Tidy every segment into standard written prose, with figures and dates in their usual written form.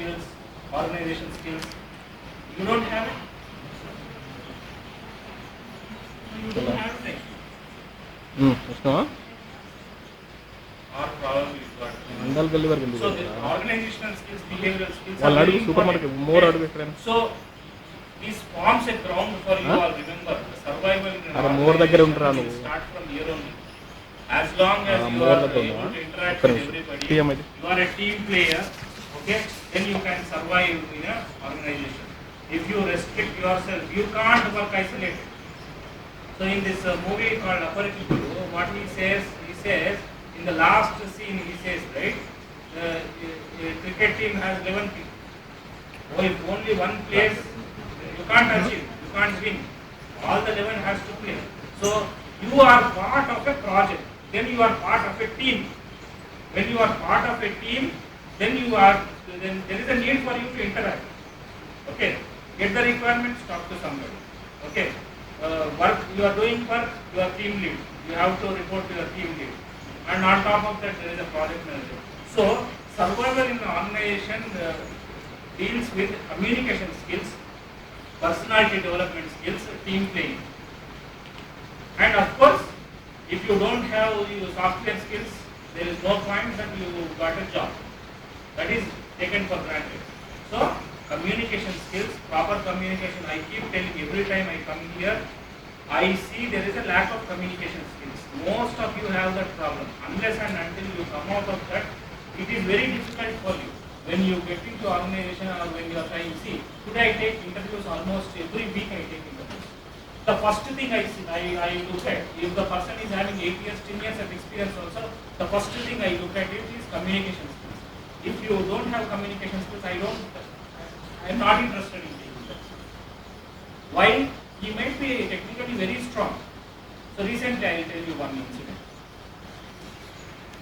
skills, organization skills. You don't have it. You don't have it. ఇష్టమా Or probably you got. అందాలు గల్లి వరకు ఎందుకు So the organizational skills, behavioral skills. వాళ్ళు are అడుగు very super important. Market more అడుగు ఎక్కడైనా So this forms a ground for you all. Remember, the survival in an అరే మోర్ దగ్గర ఉంటారా organization నువ్వు will start from here only. As long as you more are దగ్గర able to interact ఒక్క with నిమిషం everybody, TM అయితే you are a team player, okay, then you can survive in an organization. If you restrict yourself, you can't work isolated. So in this movie called Aparikittu, what he says in the last scene he says, right, a cricket team has 11 people. Oh, if only one plays, you can't achieve, you can't win. All the 11 has to play. So you are part of a project, then you are part of a team. When you are part of a team, then there is a need for you to interact. Okay, get the requirements, talk to somebody. Okay, work you are doing work, you are team lead. You have to report to your team lead, and on top of that there is a project manager. So survival in the organization deals with communication skills, personality development skills, team playing. And of course, if you don't have your software skills, there is no point that you got a job. That is taken for granted. So, communication skills, proper communication, I keep telling every time I come here, I see there is a lack of communication skills. Most of you have that problem. Unless and until you come out of that, it is very difficult for you. When you get into organization or when you are trying, see, today I take interviews almost every week I take interviews. The first thing I see, I look at, if the person is having 8 years, 10 years of experience also, the first thing I look at it is communication skills. If you don't have communication skills, I am not interested in taking that. Why? He might be technically very strong. So recently I will tell you one incident.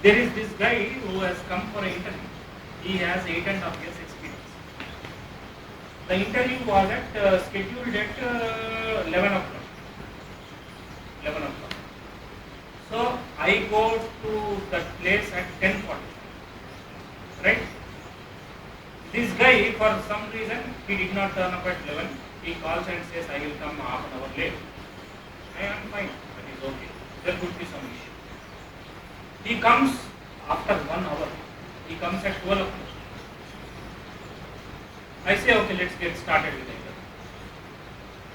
There is this guy who has come for an interview. He has 8.5 years experience. The interview was scheduled at 11 o'clock. 11 o'clock. So I go to that place at 10:40. Right? This guy, for some reason, he did not turn up at 11. He calls and says, I will come half an hour late. I am fine, that is okay. There could be some issue. He comes after 1 hour. He comes at 12 o'clock. I say, okay, let's get started with the interview.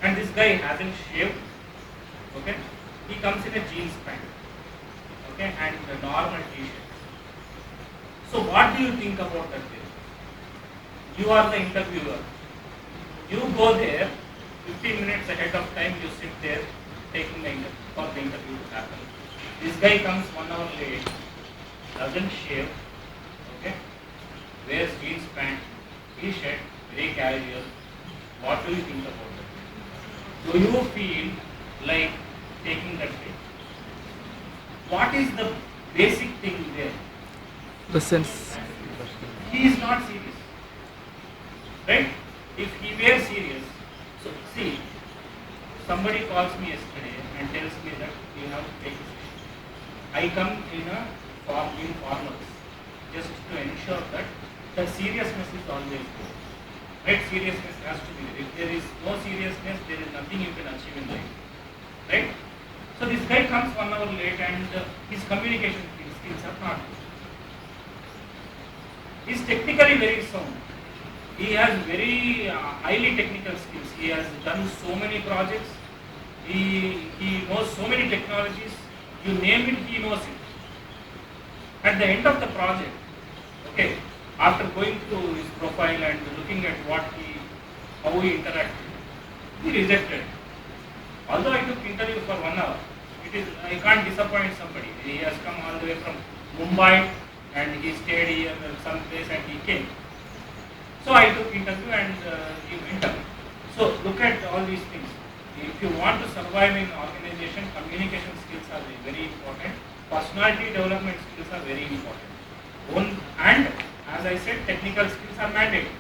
And this guy hasn't shaved. Okay? He comes in a jeans pant. Okay? And a normal t-shirt. So what do you think about that day? You are the interviewer. You go there, 15 minutes ahead of time, you sit there taking the interview for the interview to happen. This guy comes 1 hour late, doesn't shave, okay, wears jeans pant, t-shirt, very casual. What do you think about that? Do you feel like taking that day? What is the basic thing there? presence He is not serious, right? If he were serious, so see, somebody calls me yesterday and tells me that you have to take this. I come in formals just to ensure that the seriousness is always there. Right? Seriousness has to be there. If there is no seriousness, there is nothing you can achieve in life. Right? So this guy comes 1 hour late and his communication skills are not good. He is technically very sound. He has very highly technical skills. He has done so many projects. He knows so many technologies. You name it, he knows it. At the end of the project, okay, after going through his profile and looking at how he interacted, he rejected. Although I took interview for 1 hour, I can't disappoint somebody. He has come all the way from Mumbai and he stayed here some place and he came. So I took interview and he went up. So look at all these things. If you want to survive in organization, communication skills are very important. Personality development skills are very important. And as I said, technical skills are mandatory.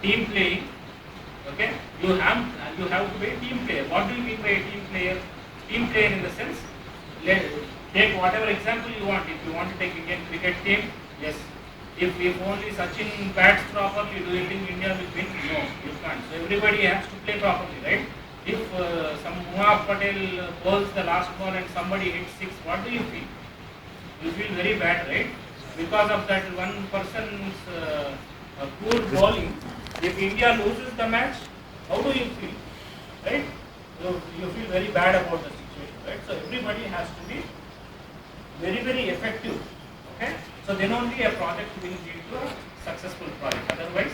Team playing, okay? You have to be a team player. What do you mean by a team player? Team player in the sense, take whatever example you want. If you want to take Indian cricket team, yes. If only Sachin bats properly, do you think India will win? No, you can't. So everybody has to play properly, right? If some Muaf Patel bowls the last ball and somebody hits six, what do you feel? You feel very bad, right? Because of that one person's poor bowling. If India loses the match, how do you feel? Right? You feel very bad about the situation, right? So everybody has to be very, very effective. Okay? So then only a project will lead to a successful project. Otherwise,